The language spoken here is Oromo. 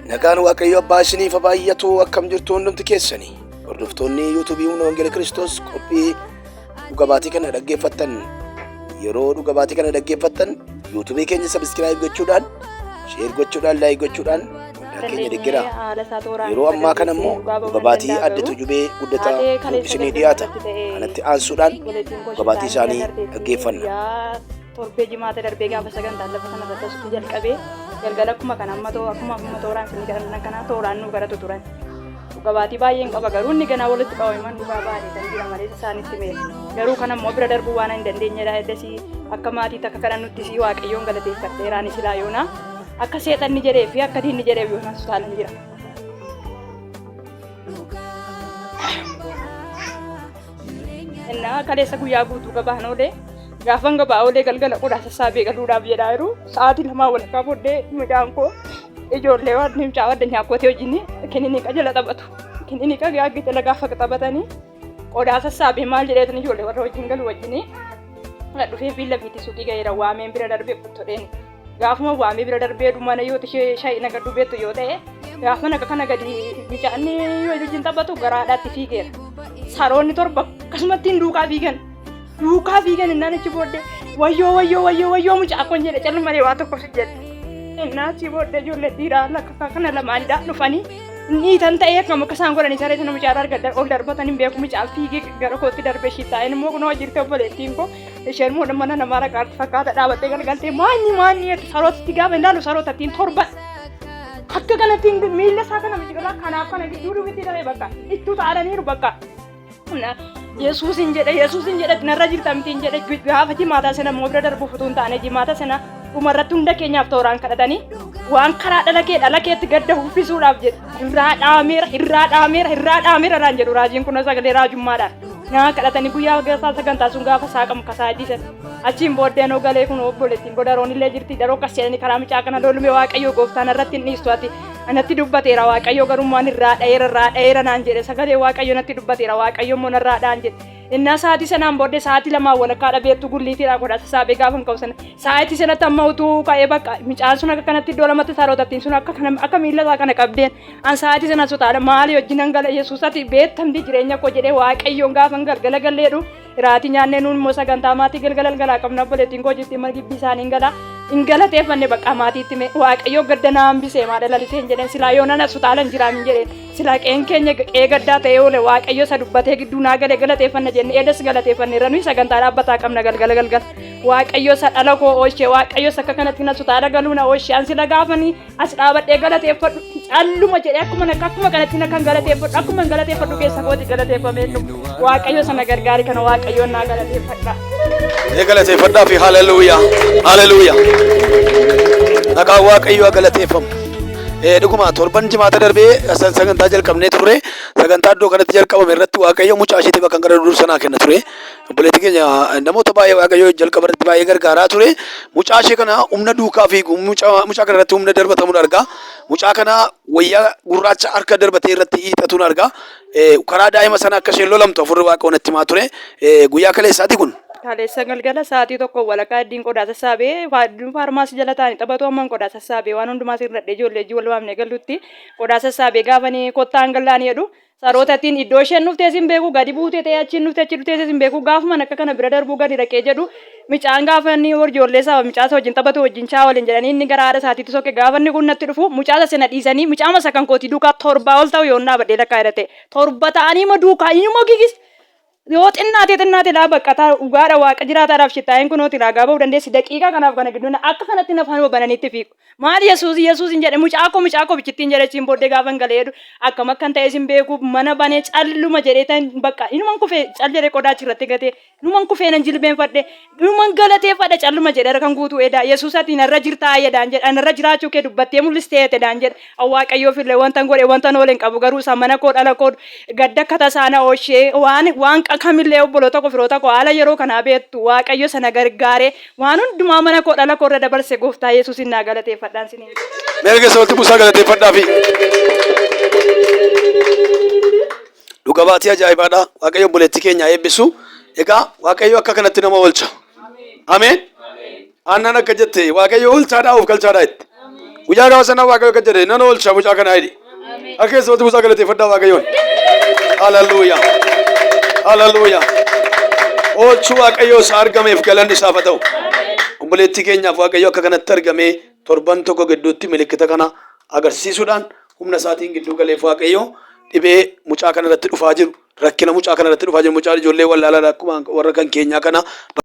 Nagaan Waaqayyo abbaa isiniif baay'atu akkam jirtu hundumti keessanii hordoftoonni YouTube Wongela Kiristoos qophii dhuga baatii kana dhaggeeffattan yeroo dhuga baatii kana dhaggeeffattan YouTube keenya subscribe gochuudhaan share gochuudhaan like gochuudhaan keenya deeggira yeroo ammaa kana immoo dhuga baatii adda tujubee guddataa isinii dhiyaata kanatti aansuudhaan dhuga baatii isaanii dhaggeeffanna. Torbe jimaata darbee gaafa sagantaa lafa kana irratti asutti jalqabee galgala akkuma kana amma tooraan isin kana tooraan nu garatu turan. Dhuga baatii baay'een qaba garuu inni ganaa walitti qabaman dhugaa baay'ee kan jira malee isaanitti meera. Garuu kana immoo bira darbuu waan hin dandeenyedha eddasii akka maatii takka kana nutti si Waaqayyoon galateeffadheeraan isilaa yoona akka seexanni jedhee fi akka diinni jedhee yoona sutaalan jira. Innaa kaleessa guyyaa guutuu gabaan oolee gaafan gabaa oolee galgala qodaa sassaabee galuudhaaf jedhaa jiru sa'aatii lamaa walakkaa booddee midhaan koo ijoollee waan nimcaa wadda nyaakkootee wajjin kininika jala taphatu. Kininika gaaggitela gaafa taphatanii qodaa sassaabee maal jedheetan ijoollee warra wajjin galu wajjin dhufee fiilla fiitii suuqii gaheera waameen bira darbee qottodheen gaafuma waamee bira darbee dhumana yoo ta'e shaayii naga dubeettu yoo ta'e gaafa naga kana gadi micaanni yoo wajjin taphatu garaadhaatti fiigeera. Saroonni torba akkasumatti duukaa fiigan. Duukaa fiigan innaan achi booddee wayyoo mucaa akkon jedhe callu malee waa tokko si jedhe. Innaan achi booddee ijoollee dhiiraa lakka kana lamaanidha dhufanii niitan ta'ee akkam akka isaan godhanii saree sana mucaa argaa ol darbatan hin beeku mucaan fiigee gara kootti darbee shittaa'een immoo kunoo jirte obboleettiin koo isheen immoo mana namaa raqaarti fakkaata dhaabattee galgaltee maanni sarootitti gaafa ilaalu sarootattiin torba akka kanattiin miilla isaa kana mijiqirraa kanaaf kana gidduu dubitti daree bakka ittuu ta'aniiru bakka. Yesuusin jedhe narra jirta mitiin jedhe gaafa jimaata sana immoo bira darbuuf utuu hin taane jimaata sana dhumarratti hunda keenyaaf tooraan kadhatanii waan karaa dhala keetti gadda uffisuudhaaf jedhe irraa dhaameera raan jedhu raajiin kun sagalee raajummaadhaan naa kadhatanii guyyaa gaafa sagantaa sun gaafa saaqamu kasaa diisan achiin booddeen ogalee kun obboleettiin bodaroon illee jirti daroo kas jedhanii karaa micaa kana loolume Waaqayyo gooftaan irratti hin dhiistu ati anatti dubbateera Waaqayyo garummaan irraa dhayeera naan jedhe sagalee Waaqayyo natti dubbateera Waaqayyo immoo narraa dhaan jedhe. Inna sa'aatii sanaan booddee sa'aatii lamaa walakkaa dhabeettu gulliitiidha qodaa sassaabee gaafa hin qabu sa'aatii sanatti amma utuu ka'ee bakka micaan sun akka kanatti iddoo lamatti sarootattiin sun akka miilla isaa kana qabdeen an sa'aatii sana sotaadha maali wajjin hangala Yesuusatti beektamti jireenya koo jedhee Waaqayyoon gaafa galgala galleedhu iraatii nyaannee nuun immoo sagantaa maatii galgala qabna obboleettiin koo jirti margibbii isaanii ingalateeffanne bakka maatiitti Waaqayyo gadda na hambisee maadha lalisee hin jedheen silaa yoona na sutaalan jiraamin jedheen silaa qeen keenya qee gaddaa ta'ee oole Waaqayyo isa dubbatee gidduu naa galee galateeffanna jenne eedas galateeffanne ranuu sagantaa dhaabbataa qabna galgala Waaqayyo isa dhala koo oolchee Waaqayyo isa akka kanatti na sutaala galuu na oolchee an sila gaafanii as dhaabadhee galateeffadhu calluma jedhee akkuma kanatti na kan galateeffadhu akkuma galateeffadhu keessa kooti galateeffamee Waaqayyo sana gargaari kana Waaqayyoon naa galateeffadha. Galateeffadhaa fi haleluuyaa. Nagaa Waaqayyo galateeffamu. Dhuguma torban jimaata darbee sagantaa jalqabnee turre sagantaa iddoo kanatti jalqabame irratti Waaqayyo mucaa isheetiif akka gara dursanaa kenna ture. Obboleettii keenya namoota baay'ee Waaqayyo jalqaba irratti baay'ee gargaaraa ture. Mucaa ishee kana humna duukaa fi mucaa kana irratti humna darbatamuun argaa. Mucaa kana wayyaa gurraacha harka darbatee irratti hiixatuun argaa. Karaa daa'ima sana akka isheen lolamtu afurri Waaqayyo natti himaa ture. Guyyaa kaleessaati kun. Kaleessa galgala sa'aatii tokko walakkaa iddiin qodaa sassaabee faarmaasii jala taa'anii taphatu amman qodaa sassaabee waan hundumaa sirradhee ijoollee wal waamne galutti qodaa sassaabee gaafanii kottaan gallaanii jedhu sarootattiin iddoo isheen nuftee sin beeku gadi buutee ta'ee achiin nuftee achi dhuftee sin beeku gaafuma akka kana bira darbuu gadi dhaqee jedhu micaan gaafanii ijoollee isaa micaa wajjin taphatu wajjin chaa waliin jedhanii inni gara haadha isaatiitti sokke gaafanni kun natti dhufu mucaa sana dhiisanii mucaa masa kan kooti duukaa torbaa ol ta'u yoonnaa badhee lakkaa jedhate torba ta'anii ma duukaa inni gigis. Yoo xinnaate laa baqqataa dhugaadha waaqa jiraataadhaaf shittaa'een kunooti ragaa ba'uu dandeessi daqiiqaa kanaaf kana gidduun akka kanatti nafaan bananitti fiigu. Maali Yesuus hin jedhe mucaa koo bichittiin jedhe siin booddee gaafan galeedu akkam akkan ta'e sin beeku mana banee calluma jedhee tan bakka inuman kufee cal jedhee qodaa achirratti gatee inuman kufee nan jilbeenfadhe inuman galateeffadhe calluma jedhe kan guutuu edaa Yesuus ati narra jirtaa jedhaan jedha narra jiraachuu kee dubbattee mul'istee jedhaan jedha Waaqayyoo fillee wanta godhe wanta nooleen qabu garuu isa mana koo dhala koo gadda akka tasaana ooshee waan kamillee obboloota koo firoota koo haala yeroo kanaa beektu Waaqayyo sana gargaaree waan hundumaa mana koo dhala koo irra dabarse gooftaa Yesuusin naa galateeffadhaan siniin. Meerga sabatti buusaa galateeffadhaa fi dhuga baatii ajaa'ibaadha. Waaqayyo obboleettii keenya eebbisu. Egaa Waaqayyo akka kanatti nama oolcha. Ameen. Aannan akka jette Waaqayyo oolchaadhaa of galchaadhaa itti. Guyyaa gaafa sanaa Waaqayyo akka jedhe nan oolcha mucaa kanaa jedhi. Akka sabatti buusaa galateeffadhaa Waaqayyoon. Hallelujah. Hallelujah. Oolchuu Waaqayyo isaa argameef galanni isaaf haa ta'u. Obboleettii keenyaaf Waaqayyo akka kanatti argamee torban tokko gidduutti milikkita kana agarsiisuudhaan humna isaatiin gidduu galeef Waaqayyo dhibee mucaa kana irratti dhufaa jiru rakkina mucaa kana irratti dhufaa jiru mucaa ijoollee wallaalaa akkuma warra kan keenyaa kana